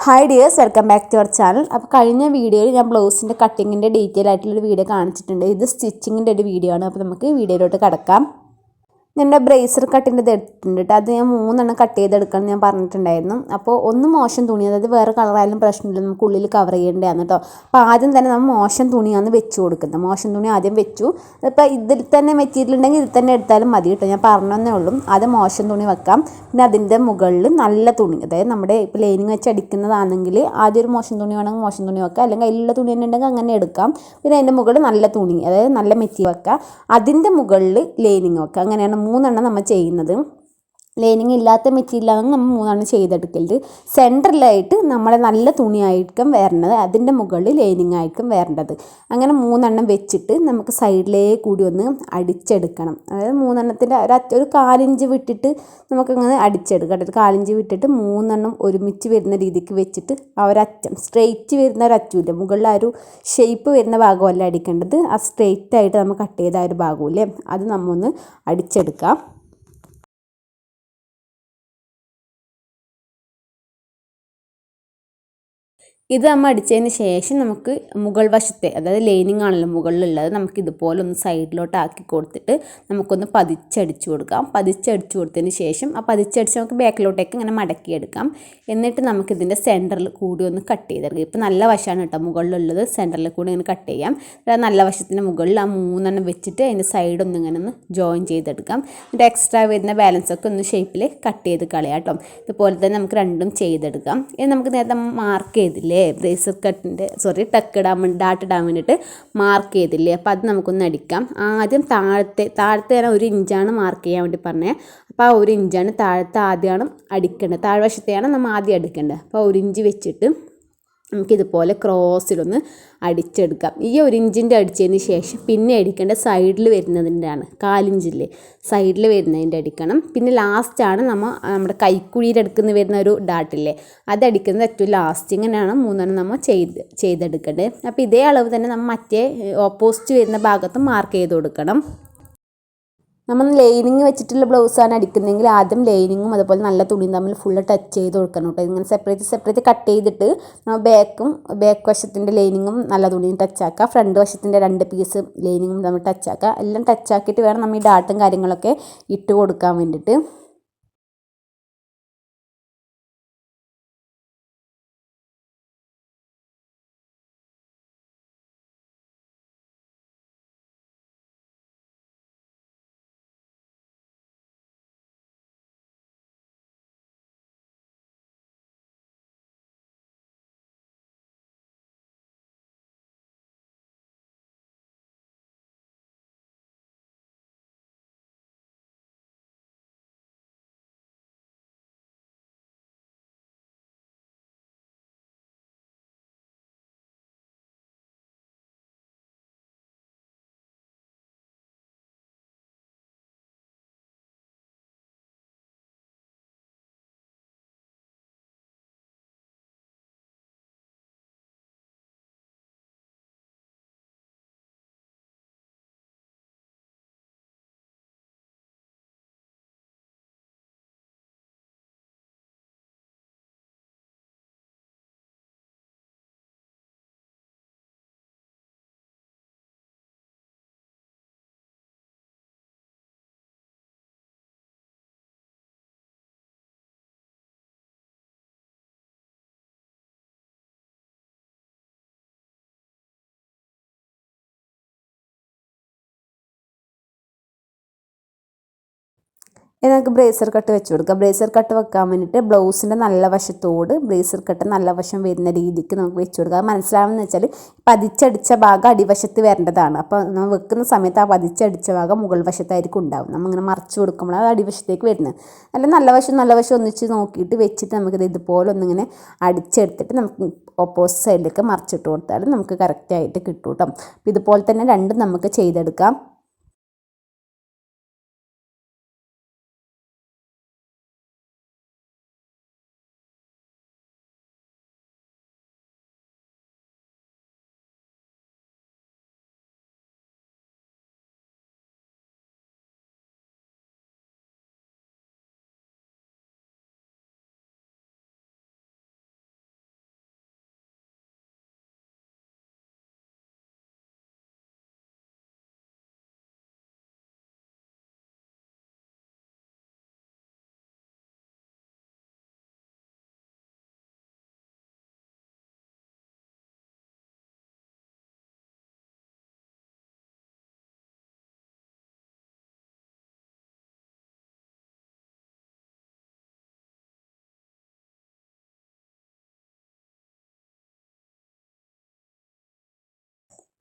Hi dears, welcome back to our channel. അപ്പോൾ കഴിഞ്ഞ വീഡിയോയിൽ ഞാൻ ബ്ലൗസിൻ്റെ കട്ടിങ്ങിൻ്റെ ഡീറ്റെയിൽ ആയിട്ടുള്ളൊരു വീഡിയോ കാണിച്ചിട്ടുണ്ട്. ഇത് സ്റ്റിച്ചിങ്ങിൻ്റെ ഒരു വീഡിയോ ആണ്. അപ്പോൾ നമുക്ക് വീഡിയോയിലോട്ട് കടക്കാം. ഞാൻ ബ്രേസർ കട്ടിൻ്റെ ഇത് എടുത്തിട്ടുണ്ട് കേട്ടോ. അത് ഞാൻ 3 കട്ട് ചെയ്തെടുക്കണം ഞാൻ പറഞ്ഞിട്ടുണ്ടായിരുന്നു. അപ്പോൾ ഒന്ന് മോശം തുണി, അതായത് വേറെ കളറായാലും പ്രശ്നമില്ല, നമുക്ക് ഉള്ളിൽ കവർ ചെയ്യേണ്ടതാണ് കേട്ടോ. അപ്പോൾ ആദ്യം തന്നെ നമ്മൾ മോശം തുണിയാണ് വെച്ച് കൊടുക്കുന്നത്. മോശം തുണി ആദ്യം വെച്ചു. ഇപ്പോൾ ഇതിൽ തന്നെ മെറ്റീരിയൽ ഉണ്ടെങ്കിൽ ഇതിൽ തന്നെ എടുത്താലും മതി കേട്ടോ. ഞാൻ പറഞ്ഞതേ ഉള്ളൂ. ആദ്യം മോശം തുണി വെക്കാം. പിന്നെ അതിൻ്റെ മുകളിൽ നല്ല തുണി, അതായത് നമ്മുടെ ഇപ്പോൾ ലൈനിങ് വെച്ച് അടിക്കുന്നതാണെങ്കിൽ ആദ്യം ഒരു മോശം തുണി വേണമെങ്കിൽ മോശം തുണി വെക്കാം, അല്ലെങ്കിൽ അതിലുള്ള തുണി തന്നെ ഉണ്ടെങ്കിൽ അങ്ങനെ എടുക്കാം. പിന്നെ അതിൻ്റെ മുകളിൽ നല്ല തുണി, അതായത് നല്ല മെറ്റീരിയൽ വെക്കാം. അതിൻ്റെ മുകളിൽ ലൈനിങ് വെക്കാം. അങ്ങനെയാണ് 3 നമ്മൾ ചെയ്യുന്നത്. ലൈനിങ് ഇല്ലാത്ത മെറ്റീരിയലാണ് നമ്മൾ 3 ചെയ്തെടുക്കരുത്. സെൻറ്ററിലായിട്ട് നമ്മളെ നല്ല തുണിയായിരിക്കും വരേണ്ടത്, അതിൻ്റെ മുകളിൽ ലൈനിങ് ആയിരിക്കും വരേണ്ടത്. അങ്ങനെ 3 വെച്ചിട്ട് നമുക്ക് സൈഡിലേക്ക് കൂടി ഒന്ന് അടിച്ചെടുക്കണം. അതായത് 3 ഒരു 1/4 ഇഞ്ച് വിട്ടിട്ട് നമുക്കങ്ങനെ അടിച്ചെടുക്കാം. 1/4 ഇഞ്ച് വിട്ടിട്ട് 3 ഒരുമിച്ച് വരുന്ന രീതിക്ക് വെച്ചിട്ട് ആ ഒരറ്റം സ്ട്രെയിറ്റ് വരുന്ന ഒരറ്റമില്ല, മുകളിൽ ആ ഒരു ഷേപ്പ് വരുന്ന ഭാഗമല്ല അടിക്കേണ്ടത്. ആ സ്ട്രെയിറ്റ് ആയിട്ട് നമ്മൾ കട്ട് ചെയ്ത ആ ഒരു ഭാഗമില്ലേ, അത് നമ്മൾ ഒന്ന് അടിച്ചെടുക്കാം. ഇത് നമ്മൾ അടിച്ചതിന് ശേഷം നമുക്ക് മുകൾ വശത്തെ, അതായത് ലൈനിങ് ആണല്ലോ മുകളിലുള്ളത്, നമുക്ക് ഇതുപോലെ ഒന്ന് സൈഡിലോട്ട് ആക്കി കൊടുത്തിട്ട് നമുക്കൊന്ന് പതിച്ചടിച്ചു കൊടുക്കാം. പതിച്ചടിച്ചു കൊടുത്തതിന് ശേഷം ആ പതിച്ചടിച്ച് നമുക്ക് ബാക്കിലോട്ടേക്ക് ഇങ്ങനെ മടക്കിയെടുക്കാം. എന്നിട്ട് നമുക്കിതിൻ്റെ സെൻറ്ററിൽ കൂടി ഒന്ന് കട്ട് ചെയ്തെടുക്കാം. ഇപ്പോൾ നല്ല വശമാണ് കേട്ടോ മുകളിലുള്ളത്, സെൻറ്ററിൽ കൂടി ഇങ്ങനെ കട്ട് ചെയ്യാം. നല്ല വശത്തിൻ്റെ മുകളിൽ ആ 3 വെച്ചിട്ട് അതിൻ്റെ സൈഡൊന്നും ഇങ്ങനെ ഒന്ന് ജോയിൻ ചെയ്തെടുക്കാം. എന്നിട്ട് എക്സ്ട്രാ വരുന്ന ബാലൻസൊക്കെ ഒന്ന് ഷേപ്പിൽ കട്ട് ചെയ്ത് കളയാം കേട്ടോ. ഇതുപോലെ തന്നെ നമുക്ക് രണ്ടും ചെയ്തെടുക്കാം. ഇത് നമുക്ക് നേരത്തെ മാർക്ക് ചെയ്തില്ലേ, ബ്രേസർ കട്ടിൻ്റെ ടക്ക് ഇടാൻ വേണ്ടി, ഡാട്ട് ഇടാൻ വേണ്ടിയിട്ട് മാർക്ക് ചെയ്തില്ലേ, അപ്പോൾ അത് നമുക്കൊന്ന് അടിക്കാം. ആദ്യം താഴത്തെ ഞാൻ 1 ഇഞ്ചാണ് മാർക്ക് ചെയ്യാൻ വേണ്ടി പറഞ്ഞത്. അപ്പോൾ ആ 1 ഇഞ്ചാണ് താഴത്തെ ആദ്യമാണ് അടിക്കേണ്ടത്, താഴ്വശത്തെയാണ് നമ്മൾ ആദ്യം അടിക്കേണ്ടത്. അപ്പോൾ 1 ഇഞ്ച് വെച്ചിട്ട് നമുക്കിതുപോലെ ക്രോസിലൊന്ന് അടിച്ചെടുക്കാം. ഈ 1 ഇഞ്ചിൻ്റെ അടിച്ചതിന് ശേഷം പിന്നെ അടിക്കേണ്ട സൈഡിൽ വരുന്നതിൻ്റെയാണ്, 1/4 ഇഞ്ചില്ലേ സൈഡിൽ വരുന്നതിൻ്റെ അടിക്കണം. പിന്നെ ലാസ്റ്റാണ് നമ്മുടെ കൈക്കുഴിയുടെ അടുക്കുന്ന വരുന്ന ഒരു ഡാട്ടില്ലേ, അതടിക്കുന്നത് ഏറ്റവും ലാസ്റ്റ്. ഇങ്ങനെയാണ് 3 നമ്മൾ ചെയ്തെടുക്കേണ്ടത്. അപ്പോൾ ഇതേ അളവ് തന്നെ നമ്മൾ മറ്റേ ഓപ്പോസിറ്റ് വരുന്ന ഭാഗത്തും മാർക്ക് ചെയ്ത് കൊടുക്കണം. നമ്മൾ ലൈനിങ് വെച്ചിട്ടുള്ള ബ്ലൗസാണ് അടിക്കുന്നതെങ്കിൽ ആദ്യം ലൈനിങ്ങും അതുപോലെ നല്ല തുണിയും തമ്മിൽ ഫുള്ള് ടച്ച് ചെയ്ത് കൊടുക്കണം കേട്ടോ. ഇങ്ങനെ സെപ്പറേറ്റ് കട്ട് ചെയ്തിട്ട് നമ്മൾ ബാക്ക് വശത്തിൻ്റെ ലൈനിങ്ങും നല്ല തുണിയും ടച്ചാക്കുക, ഫ്രണ്ട് വശത്തിൻ്റെ 2 പീസ് ലൈനിങ്ങും നമ്മൾ ടച്ചാക്കുക. എല്ലാം ടച്ചാക്കിയിട്ട് വേണം നമ്മൾ ഈ ഡാട്ടും കാര്യങ്ങളൊക്കെ ഇട്ട് കൊടുക്കാൻ വേണ്ടിയിട്ട്. ഇനി നമുക്ക് ബ്രേസർ കട്ട് വെച്ച് കൊടുക്കാം. ബ്രേസർ കട്ട് വെക്കാൻ വേണ്ടിയിട്ട് ബ്ലൗസിൻ്റെ നല്ല വശത്തോട് ബ്രേസർ കട്ട് നല്ല വശം വരുന്ന രീതിക്ക് നമുക്ക് വെച്ച് കൊടുക്കാം. അത് മനസ്സിലാവുമെന്ന് വെച്ചാൽ പതിച്ചടിച്ച ഭാഗം അടിവശത്ത് വരേണ്ടതാണ്. അപ്പോൾ നമ്മൾ വെക്കുന്ന സമയത്ത് ആ പതിച്ചടിച്ച ഭാഗം മുകൾ വശത്തായിരിക്കും ഉണ്ടാവും. നമ്മളിങ്ങനെ മറിച്ച് കൊടുക്കുമ്പോൾ അത് അടിവശത്തേക്ക് വരുന്നത്. അല്ലെങ്കിൽ നല്ല വശം ഒന്നിച്ച് നോക്കിയിട്ട് വെച്ചിട്ട് നമുക്കിത് ഇതുപോലെ ഒന്നിങ്ങനെ അടിച്ചെടുത്തിട്ട് നമുക്ക് ഓപ്പോസിറ്റ് സൈഡിലേക്ക് മറിച്ചിട്ട് കൊടുത്താലും നമുക്ക് കറക്റ്റായിട്ട് കിട്ടും കേട്ടോ. അപ്പോൾ ഇതുപോലെ തന്നെ രണ്ടും നമുക്ക് ചെയ്തെടുക്കാം.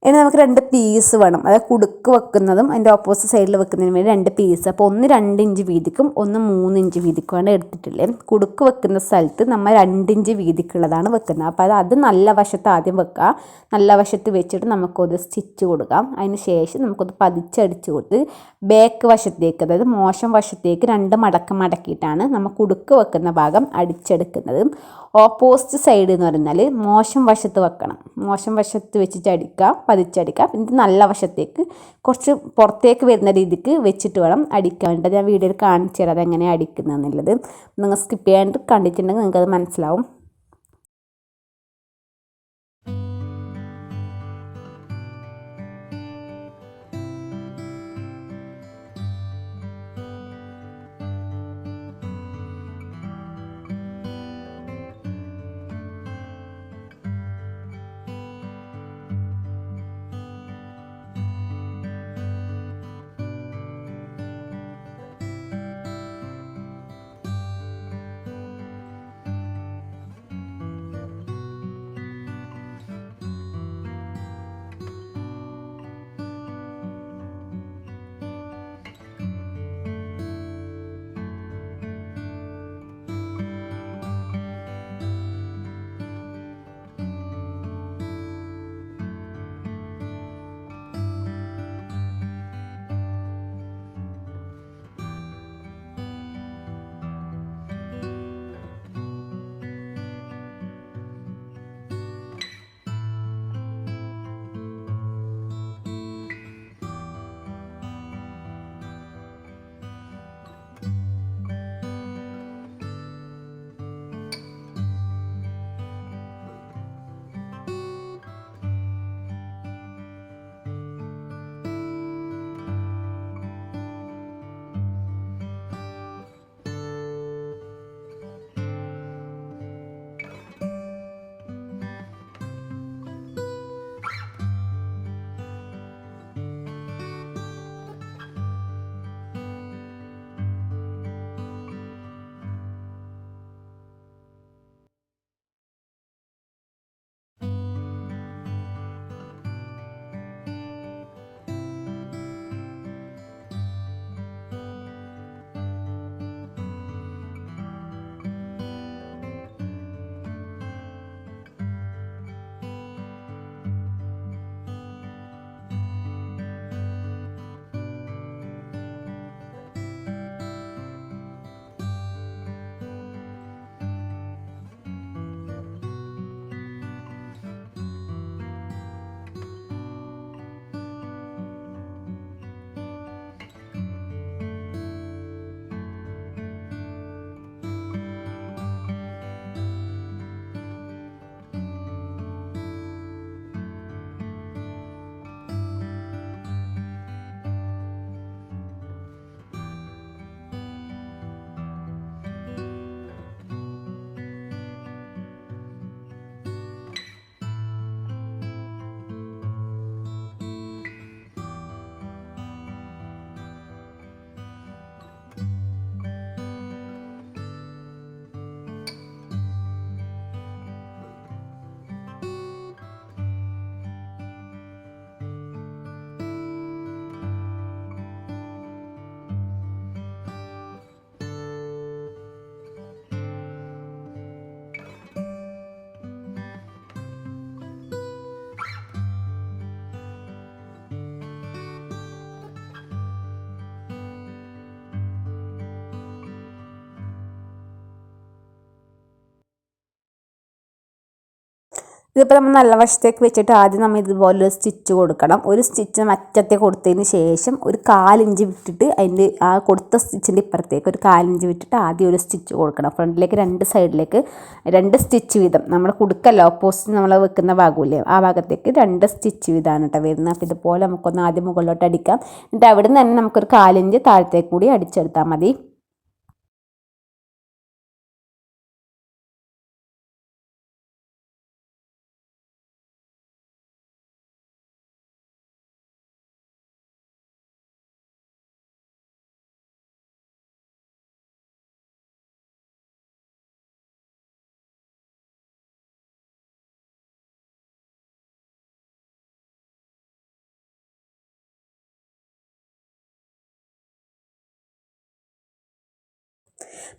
ഇനി നമുക്ക് 2 പീസ് വേണം. അതായത് കുടുക്ക് വെക്കുന്നതും അതിൻ്റെ ഓപ്പോസിറ്റ് സൈഡിൽ വെക്കുന്നതിന് വേണ്ടി 2 പീസ്. അപ്പോൾ ഒന്ന് 2 ഇഞ്ച് വീതിക്കും ഒന്ന് 3 ഇഞ്ച് വീതിക്കുമാണ് എടുത്തിട്ടുള്ളത്. കുടുക്ക് വെക്കുന്ന സ്ഥലത്ത് നമ്മൾ 2 ഇഞ്ച് വീതിക്കുള്ളതാണ് വെക്കുന്നത്. അപ്പോൾ അത് നല്ല വശത്ത് ആദ്യം വെക്കുക. നല്ല വശത്ത് വെച്ചിട്ട് നമുക്കൊരു സ്റ്റിച്ച് കൊടുക്കാം. അതിന് ശേഷം നമുക്കൊന്ന് പതിച്ചടിച്ച് കൊടുത്ത് ബാക്ക് വശത്തേക്ക്, അതായത് മോശം വശത്തേക്ക് 2 മടക്കം മടക്കിയിട്ടാണ് നമ്മൾ കുടുക്ക് വെക്കുന്ന ഭാഗം അടിച്ചെടുക്കുന്നത്. ഓപ്പോസിറ്റ് സൈഡ് എന്ന് പറഞ്ഞാൽ മോശം വശത്ത് വെക്കണം. മോശം വശത്ത് വെച്ചിട്ട് അടിക്കുക, പതിച്ചടിക്കുക. പിന്നെ നല്ല വശത്തേക്ക് കുറച്ച് പുറത്തേക്ക് വരുന്ന രീതിക്ക് വെച്ചിട്ട് വേണം അടിക്കാൻ വേണ്ടത്. ഞാൻ വീഡിയോയിൽ കാണിച്ചു തരാം അതെങ്ങനെയാണ് അടിക്കുന്നതെന്നുള്ളത്. നിങ്ങൾ സ്കിപ്പ് ചെയ്യാണ്ട് കണ്ടിട്ടുണ്ടെങ്കിൽ നിങ്ങൾക്കത് മനസ്സിലാവും. ഇതിപ്പോൾ നമ്മൾ നല്ല വശത്തേക്ക് വെച്ചിട്ട് ആദ്യം നമ്മൾ ഇതുപോലെ സ്റ്റിച്ച് കൊടുക്കണം. ഒരു സ്റ്റിച്ച് അറ്റത്തെ കൊടുത്തതിന് ശേഷം ഒരു 1/4 ഇഞ്ച് വിട്ടിട്ട് അതിൻ്റെ ആ കൊടുത്ത സ്റ്റിച്ചിൻ്റെ ഇപ്പുറത്തേക്ക് ഒരു 1/4 ഇഞ്ച് വിട്ടിട്ട് ആദ്യം ഒരു സ്റ്റിച്ച് കൊടുക്കണം. ഫ്രണ്ടിലേക്ക് 2 സൈഡിലേക്ക് 2 സ്റ്റിച്ച് വീതം. നമ്മൾ കൊടുക്കല്ല, ഓപ്പോസിറ്റ് നമ്മൾ വെക്കുന്ന ഭാഗമില്ലേ ആ ഭാഗത്തേക്ക് 2 സ്റ്റിച്ച് വീതമാണ് കേട്ടോ വരുന്നത്. അപ്പോൾ ഇതുപോലെ നമുക്കൊന്ന് ആദ്യം മുകളിലോട്ട് അടിക്കാം. എന്നിട്ട് അവിടെ നിന്ന് തന്നെ നമുക്കൊരു 1/4 ഇഞ്ച് താഴത്തേക്ക് കൂടി അടിച്ചെടുത്താൽ മതി.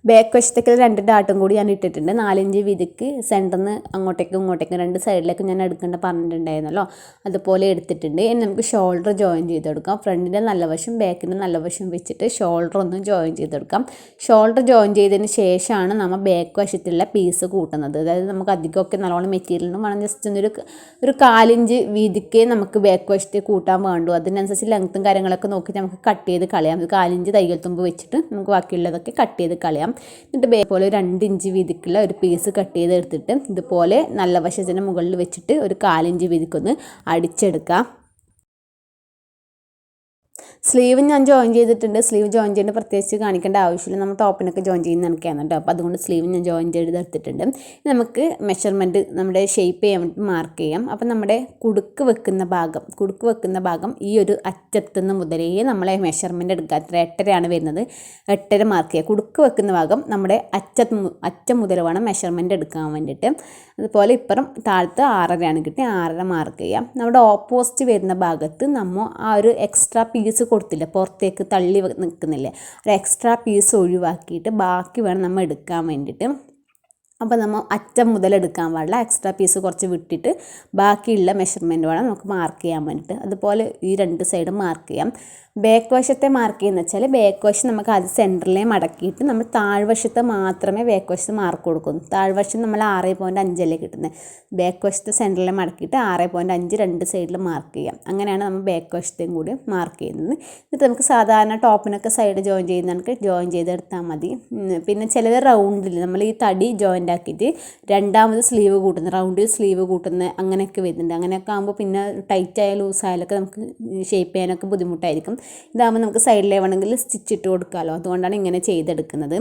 ബാക്ക് വശത്തേക്ക് 2 ഡാട്ടും കൂടി ഞാൻ ഇട്ടിട്ടുണ്ട്. 4 ഇഞ്ച് വീതിക്ക് സെൻറ്ററിൽ നിന്ന് അങ്ങോട്ടേക്കും ഇങ്ങോട്ടേക്കും 2 സൈഡിലേക്കും ഞാൻ എടുക്കേണ്ട പറഞ്ഞിട്ടുണ്ടായിരുന്നല്ലോ, അതുപോലെ എടുത്തിട്ടുണ്ട്. ഇനി നമുക്ക് ഷോൾഡർ ജോയിൻ ചെയ്തെടുക്കാം. ഫ്രണ്ടിൻ്റെ നല്ല വശം ബാക്കിൻ്റെ നല്ല വശം വെച്ചിട്ട് ഷോൾഡർ ഒന്ന് ജോയിൻ ചെയ്തെടുക്കാം. ഷോൾഡർ ജോയിൻ ചെയ്തതിന് ശേഷമാണ് നമ്മൾ ബാക്ക് വശത്തുള്ള പീസ് കൂട്ടുന്നത്. അതായത് നമുക്ക് അധികമൊക്കെ നല്ലോണം മെറ്റീരിയലിനും വേണം ജസ്റ്റ് ഒരു 4 ഇഞ്ച് വീതിക്കേ നമുക്ക് ബാക്ക് വശത്ത് കൂട്ടാൻ വേണ്ടു. അതിനനുസരിച്ച് ലെങ്ത്തും കാര്യങ്ങളൊക്കെ നോക്കിയിട്ട് നമുക്ക് കട്ട് ചെയ്ത് കളയാം. 4 ഇഞ്ച് തയ്യൽ തുമ്പ് വെച്ചിട്ട് നമുക്ക് ബാക്കിയുള്ളതൊക്കെ കട്ട് ചെയ്ത് കളയാം. എന്നിട്ട് ഇതുപോലെ 2 ഇഞ്ച് വീതിക്കുള്ള ഒരു പീസ് കട്ട് ചെയ്ത് എടുത്തിട്ട് ഇതുപോലെ നല്ല വശത്തിന് മുകളിൽ വെച്ചിട്ട് ഒരു 4 ഇഞ്ച് വീതിക്കൊന്ന് അടിച്ചെടുക്കാം. സ്ലീവ് ഞാൻ ജോയിൻ ചെയ്തിട്ടുണ്ട്. സ്ലീവ് ജോയിൻ ചെയ്യേണ്ട പ്രത്യേകിച്ച് കാണിക്കേണ്ട ആവശ്യമില്ല, നമ്മൾ ടോപ്പിനൊക്കെ ജോയിൻ ചെയ്യുന്ന കണക്കാണ് കേട്ടോ. അപ്പോൾ അതുകൊണ്ട് സ്ലീവ് ഞാൻ ജോയിൻ ചെയ്തെടുത്തിട്ടുണ്ട്. നമുക്ക് മെഷർമെൻറ്റ് നമ്മുടെ ഷേപ്പ് ചെയ്യാൻ വേണ്ടി മാർക്ക് ചെയ്യാം. അപ്പോൾ നമ്മുടെ കുടുക്ക് വെക്കുന്ന ഭാഗം ഈ ഒരു അറ്റത്തുനിന്ന് മുതലേ നമ്മളെ മെഷർമെൻറ്റ് എടുക്കുക. 8.5 വരുന്നത്, 8.5 മാർക്ക് ചെയ്യുക. കുടുക്ക് വെക്കുന്ന ഭാഗം നമ്മുടെ അറ്റം മുതൽ വേണം മെഷർമെൻറ്റ് എടുക്കാൻ വേണ്ടിയിട്ട്. അതുപോലെ ഇപ്പുറം താഴത്ത് 6.5 കിട്ടി, 6.5 മാർക്ക് ചെയ്യാം. നമ്മുടെ ഓപ്പോസിറ്റ് വരുന്ന ഭാഗത്ത് നമ്മൾ ആ ഒരു എക്സ്ട്രാ പീസ് കൊടുത്തില്ല, പുറത്തേക്ക് തള്ളി നിൽക്കുന്നില്ലേ, ഒരു എക്സ്ട്രാ പീസ് ഒഴിവാക്കിയിട്ട് ബാക്കി വേണം നമ്മൾ എടുക്കാൻ വേണ്ടിയിട്ട്. അപ്പോൾ നമ്മൾ അറ്റം മുതൽ എടുക്കാൻ പാടില്ല, എക്സ്ട്രാ പീസ് കുറച്ച് വിട്ടിട്ട് ബാക്കിയുള്ള മെഷർമെൻറ്റ് വേണം നമുക്ക് മാർക്ക് ചെയ്യാൻ വേണ്ടിയിട്ട്. അതുപോലെ ഈ 2 സൈഡും മാർക്ക് ചെയ്യാം. ബാക്ക് വശത്തെ മാർക്ക് ചെയ്യുന്നത് വെച്ചാൽ ബാക്ക് വശം നമുക്ക് അത് സെൻറ്ററിലേ മടക്കിയിട്ട് നമ്മൾ താഴ്വശത്ത് മാത്രമേ ബാക്ക് വശത്ത് മാർക്ക് കൊടുക്കുന്നു. താഴ്വശം നമ്മൾ 6.5 കിട്ടുന്നത്. ബാക്ക് വശത്ത് സെൻറ്ററിലെ മടക്കിയിട്ട് 6.5 2 സൈഡിൽ മാർക്ക് ചെയ്യാം. അങ്ങനെയാണ് നമ്മൾ ബാക്ക് വശത്തേയും കൂടി മാർക്ക് ചെയ്യുന്നത്. എന്നിട്ട് നമുക്ക് സാധാരണ ടോപ്പിനൊക്കെ സൈഡ് ജോയിൻ ചെയ്യുന്നവർക്ക് ജോയിൻ ചെയ്തെടുത്താൽ മതി. പിന്നെ ചിലത് റൗണ്ടിൽ നമ്മൾ ഈ തടി ജോയിൻ്റ് ആക്കിയിട്ട് രണ്ടാമത് സ്ലീവ് കൂട്ടുന്നത്, റൗണ്ടിൽ സ്ലീവ് കൂട്ടുന്നത് അങ്ങനെയൊക്കെ വരുന്നുണ്ട്. അങ്ങനെയൊക്കെ ആകുമ്പോൾ പിന്നെ ടൈറ്റായ ലൂസായാലൊക്കെ നമുക്ക് ഷേപ്പ് ചെയ്യാനൊക്കെ ബുദ്ധിമുട്ടായിരിക്കും. ഇതാകുമ്പോൾ നമുക്ക് സൈഡിലേ വേണമെങ്കിൽ സ്റ്റിച്ച് ഇട്ട് കൊടുക്കാമല്ലോ, അതുകൊണ്ടാണ് ഇങ്ങനെ ചെയ്തെടുക്കുന്നത്.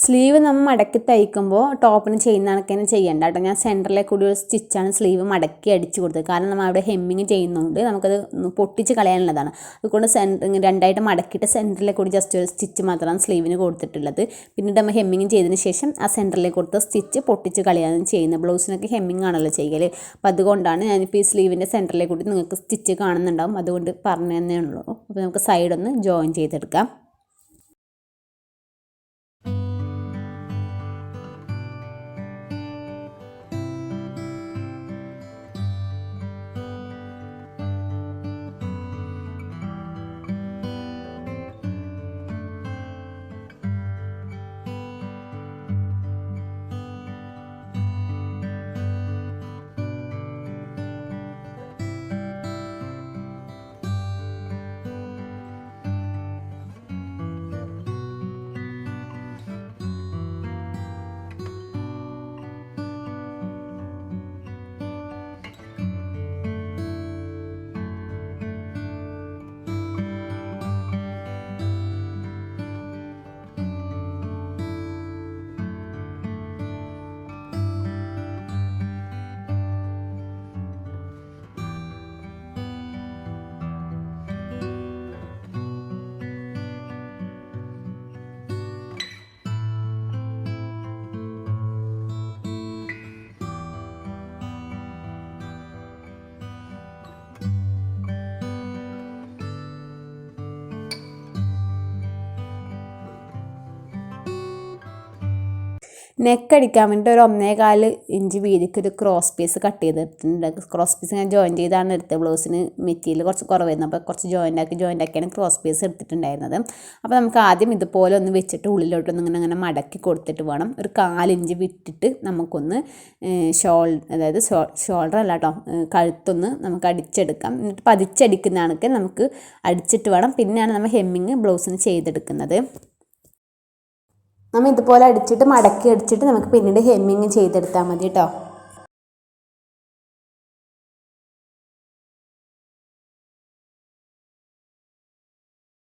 സ്ലീവ് നമ്മൾ മടക്കി തയ്ക്കുമ്പോൾ ടോപ്പിന് ചെയ്യുന്ന കണക്കിന് ചെയ്യേണ്ട കേട്ടോ. ഞാൻ സെൻറ്ററിലെ കൂടി ഒരു സ്റ്റിച്ചാണ് സ്ലീവ് മടക്കി അടിച്ചു കൊടുത്തത്. കാരണം നമ്മൾ അവിടെ ഹെമ്മിങ് ചെയ്യുന്നതുകൊണ്ട് നമുക്കത് പൊട്ടിച്ച് കളയാനുള്ളതാണ്. അതുകൊണ്ട് രണ്ടായിട്ട് മടക്കിയിട്ട് സെൻറ്ററിലെ കൂടി ജസ്റ്റ് ഒരു സ്റ്റിച്ച് മാത്രമാണ് സ്ലീവിന് കൊടുത്തിട്ടുള്ളത്. പിന്നീട് നമ്മൾ ഹെമ്മിങ് ചെയ്തതിന് ശേഷം ആ സെൻറ്ററിലേക്ക് കൊടുത്ത സ്റ്റിച്ച് പൊട്ടിച്ച് കളയാണ് ചെയ്യുന്നത്. ബ്ലൗസിനൊക്കെ ഹെമ്മിങ് ആണല്ലോ ചെയ്യൽ. അപ്പോൾ അതുകൊണ്ടാണ് ഞാനിപ്പോൾ ഈ സ്ലീവിൻ്റെ സെൻറ്ററിലേക്ക് കൂടി നിങ്ങൾക്ക് സ്റ്റിച്ച് കാണുന്നുണ്ടാവും, അതുകൊണ്ട് പറഞ്ഞു തന്നേ ഉള്ളൂ. അപ്പോൾ നമുക്ക് സൈഡൊന്ന് ജോയിൻ ചെയ്തെടുക്കാം. നെക്ക് അടിക്കാൻ വേണ്ടിയിട്ട് ഒരു 1.25 ഇഞ്ച് വീതിക്ക് ഒരു ക്രോസ് പീസ് കട്ട് ചെയ്തിട്ടുണ്ട്. ക്രോസ് പീസ് ഞാൻ ജോയിൻറ്റ് ചെയ്താണ് എടുത്തത്. ബ്ലൗസിന് മെറ്റീരിയൽ കുറച്ച് കുറവായിരുന്നു, അപ്പോൾ കുറച്ച് ജോയിൻ്റ് ആക്കിയാണ് ക്രോസ് പീസ് എടുത്തിട്ടുണ്ടായിരുന്നത്. അപ്പോൾ നമുക്ക് ആദ്യം ഇതുപോലെ ഒന്ന് വെച്ചിട്ട് ഉള്ളിലോട്ടൊന്ന് ഇങ്ങനെ മടക്കി കൊടുത്തിട്ട് വേണം ഒരു 1/4 ഇഞ്ച് വിട്ടിട്ട് നമുക്കൊന്ന് അതായത് ഷോൾഡർ അല്ല കേട്ടോ, കഴുത്തൊന്ന് നമുക്ക് അടിച്ചെടുക്കാം. എന്നിട്ട് പതിച്ചടിക്കുന്നതാണെങ്കിൽ നമുക്ക് അടിച്ചിട്ട് വേണം പിന്നെയാണ് നമ്മൾ ഹെമ്മിങ് ബ്ലൗസിന് ചെയ്തെടുക്കുന്നത്. നമ്മൾ ഇതുപോലെ അടിച്ചിട്ട് മടക്കി അടിച്ചിട്ട് നമുക്ക് പിന്നീട് ഹെമ്മിങ് ചെയ്തെടുത്താൽ മതി കേട്ടോ.